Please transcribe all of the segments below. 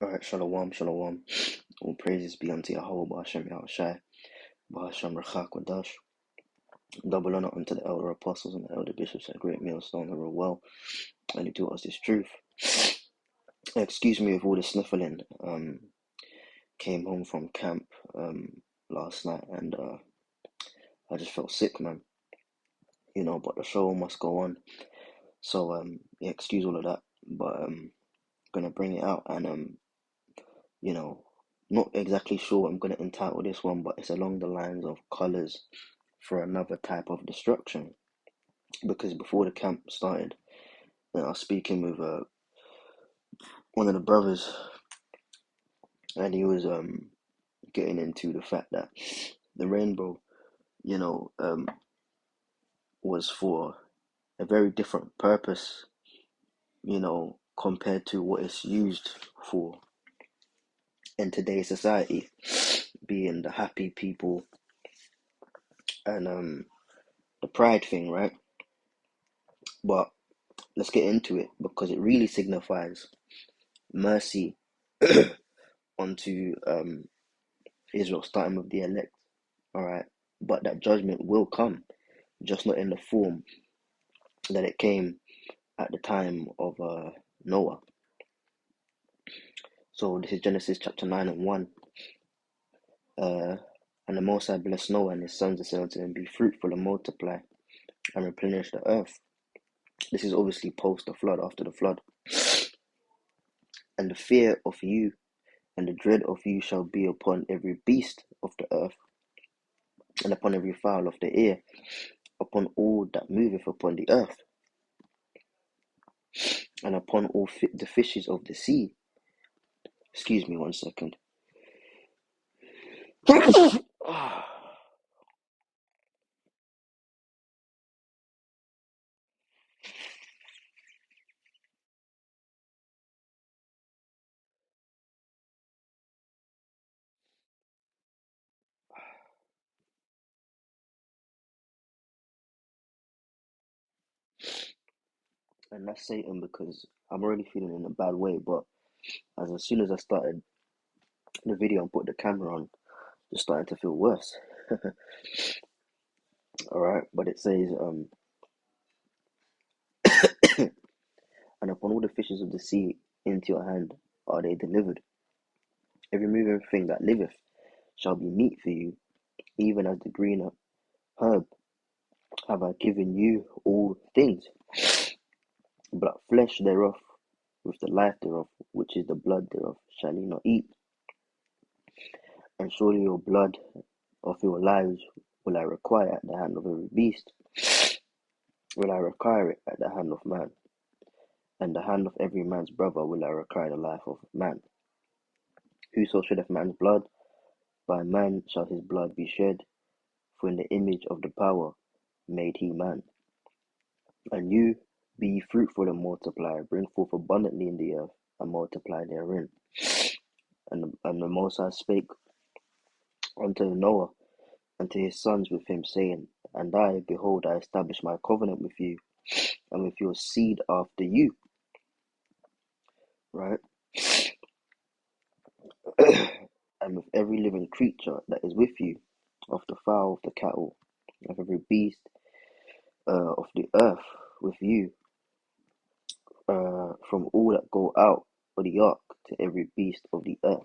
Alright, shalom, shalom. All praises be unto Yahweh, Ba'ashem Yahushai, Ba'ashem Rechak Wadash. Double honor unto the elder apostles and the elder bishops at Great Millstone who rule well, and who taught us this truth. Excuse me with all the sniffling. Came home from camp last night, and I just felt sick, man. But the show must go on. So yeah, excuse all of that. But gonna bring it out, and not exactly sure what I'm gonna entitle this one, but it's along the lines of colors for another type of destruction. Because before the camp started, I was speaking with one of the brothers, and he was getting into the fact that the rainbow, was for a very different purpose, compared to what it's used for in today's society, being the happy people and the pride thing, right? But let's get into it, because it really signifies mercy onto Israel, starting with the elect. All right, but that judgment will come, just not in the form that it came at the time of Noah. So this is Genesis chapter 9 and 1. And the Most High blessed Noah and his sons, and said unto them, Be fruitful and multiply, and replenish the earth. This is obviously post the flood, after the flood. And the fear of you and the dread of you shall be upon every beast of the earth, and upon every fowl of the air, upon all that moveth upon the earth, and upon all the fishes of the sea. Excuse me 1 second. And that's Satan, because I'm already feeling in a bad way, but as soon as I started the video and put the camera on, just starting to feel worse. Alright, but it says, and upon all the fishes of the sea into your hand are they delivered. Every moving thing that liveth shall be meat for you, even as the green herb have I given you all things. But flesh thereof, with the life thereof, which is the blood thereof, shall ye not eat. And surely your blood of your lives will I require at the hand of every beast, will I require it at the hand of man, and the hand of every man's brother will I require the life of man. Whoso sheddeth man's blood, by man shall his blood be shed, for in the image of the power made he man. And you, be ye fruitful and multiply, bring forth abundantly in the earth, and multiply therein. And the Most High spake unto Noah and to his sons with him, saying, And I, behold, I establish my covenant with you, and with your seed after you. Right? And with every living creature that is with you, of the fowl, of the cattle, of every beast of the earth with you, from all that go out of the ark to every beast of the earth.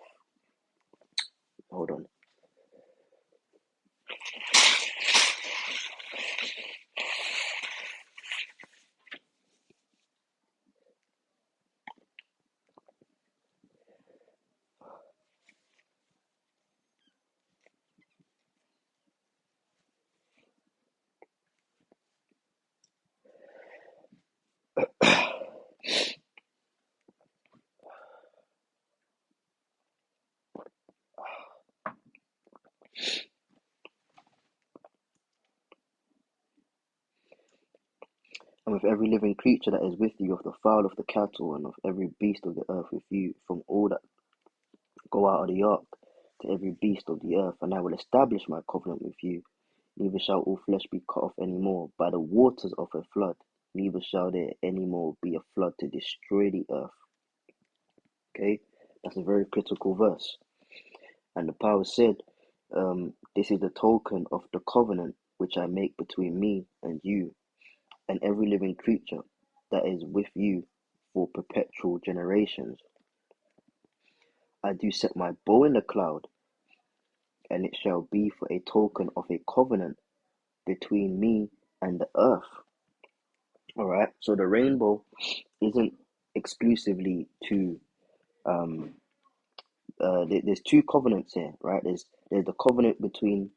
Hold on. And with every living creature that is with you, of the fowl, of the cattle, and of every beast of the earth with you, from all that go out of the ark to every beast of the earth. And I will establish my covenant with you. Neither shall all flesh be cut off any more by the waters of a flood, neither shall there any more be a flood to destroy the earth. Okay? That's a very critical verse. And the power said, this is the token of the covenant which I make between me and you and every living creature that is with you for perpetual generations. I do set my bow in the cloud, and it shall be for a token of a covenant between me and the earth. All right. So the rainbow isn't exclusively to there's two covenants here, right? There's the covenant between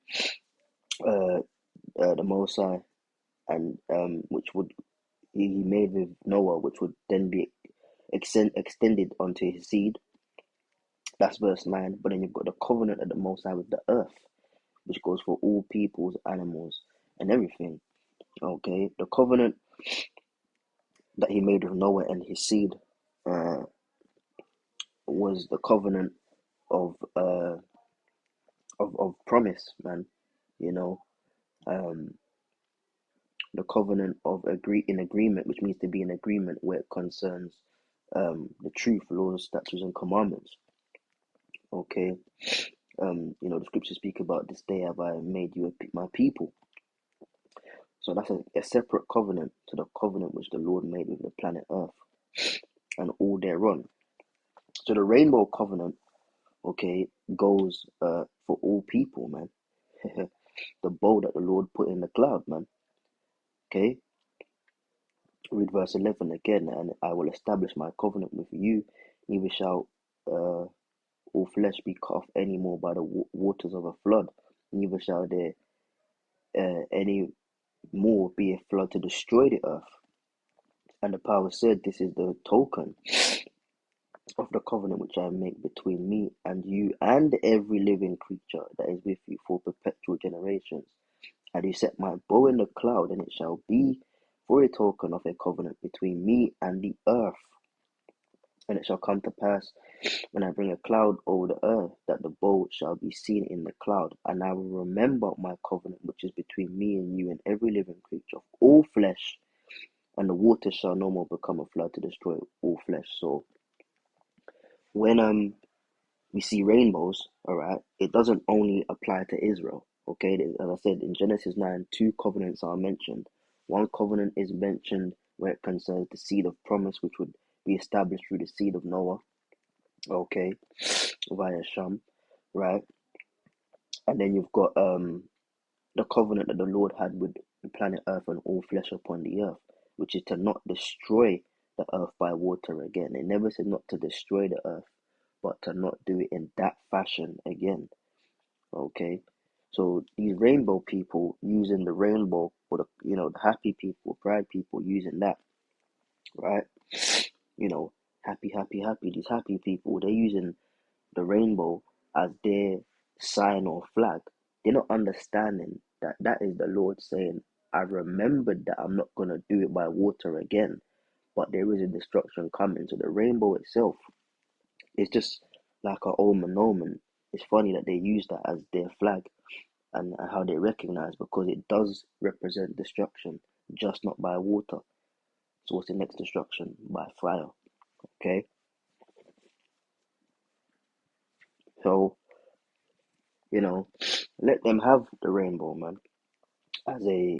uh, the Mosai and which would he made with Noah, which would then be extended onto his seed. That's verse 9. But then you've got the covenant of the Most High with the earth, which goes for all peoples, animals, and everything. Okay, the covenant that he made with Noah and his seed uh, was the covenant of of promise, man. You know, um, the covenant of agreement, which means to be in agreement where it concerns the truth, laws, statutes, and commandments. Okay, the scriptures speak about this day have I made you my people. So that's a separate covenant to the covenant which the Lord made with the planet Earth and all thereon. So the rainbow covenant, okay, goes for all people, man. The bow that the Lord put in the cloud, man. Okay, read verse 11 again, and I will establish my covenant with you, neither shall all flesh be cut off any more by the waters of a flood, neither shall there any more be a flood to destroy the earth. And the power said, this is the token of the covenant which I make between me and you and every living creature that is with you for perpetual generations. I do set my bow in the cloud, and it shall be for a token of a covenant between me and the earth. And it shall come to pass when I bring a cloud over the earth that the bow shall be seen in the cloud, and I will remember my covenant which is between me and you and every living creature of all flesh, and the waters shall no more become a flood to destroy all flesh. So when we see rainbows, all right, it doesn't only apply to Israel. Okay, as I said in Genesis 9, two covenants are mentioned. One covenant is mentioned where it concerns the seed of promise, which would be established through the seed of Noah, okay, via Shem, right? And then you've got the covenant that the Lord had with the planet Earth and all flesh upon the earth, which is to not destroy the earth by water again. It never said not to destroy the earth, but to not do it in that fashion again. Okay, so these rainbow people using the rainbow, or the happy people, pride people using that, right? You know, happy, happy, happy. These happy people, they're using the rainbow as their sign or flag. They're not understanding that that is the Lord saying, I remembered that I'm not gonna do it by water again, but there is a destruction coming. So the rainbow itself is just like an omen. It's funny that they use that as their flag and how they recognize, because it does represent destruction, just not by water. So what's the next destruction? By fire. Okay. So let them have the rainbow, man, as a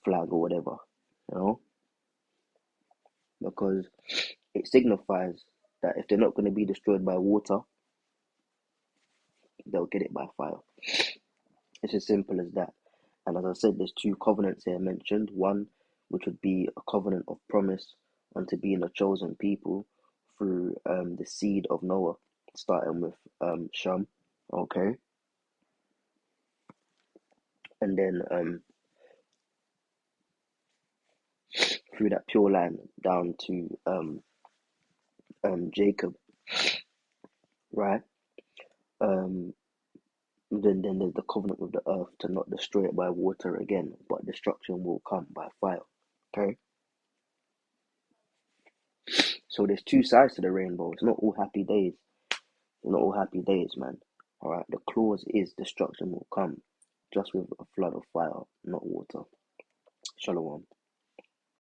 flag or whatever, you know, because it signifies that if they're not going to be destroyed by water, they'll get it by fire. It's as simple as that. And as I said, there's two covenants here mentioned. One, which would be a covenant of promise unto being a chosen people through the seed of Noah, starting with Shem, okay, and then through that pure line down to Jacob, right? Um, then there's the covenant with the earth to not destroy it by water again, but destruction will come by fire. Okay, so there's two sides to the rainbow. It's not all happy days. It's not all happy days, man. All right, the clause is destruction will come, just with a flood of fire, not water. Shalom.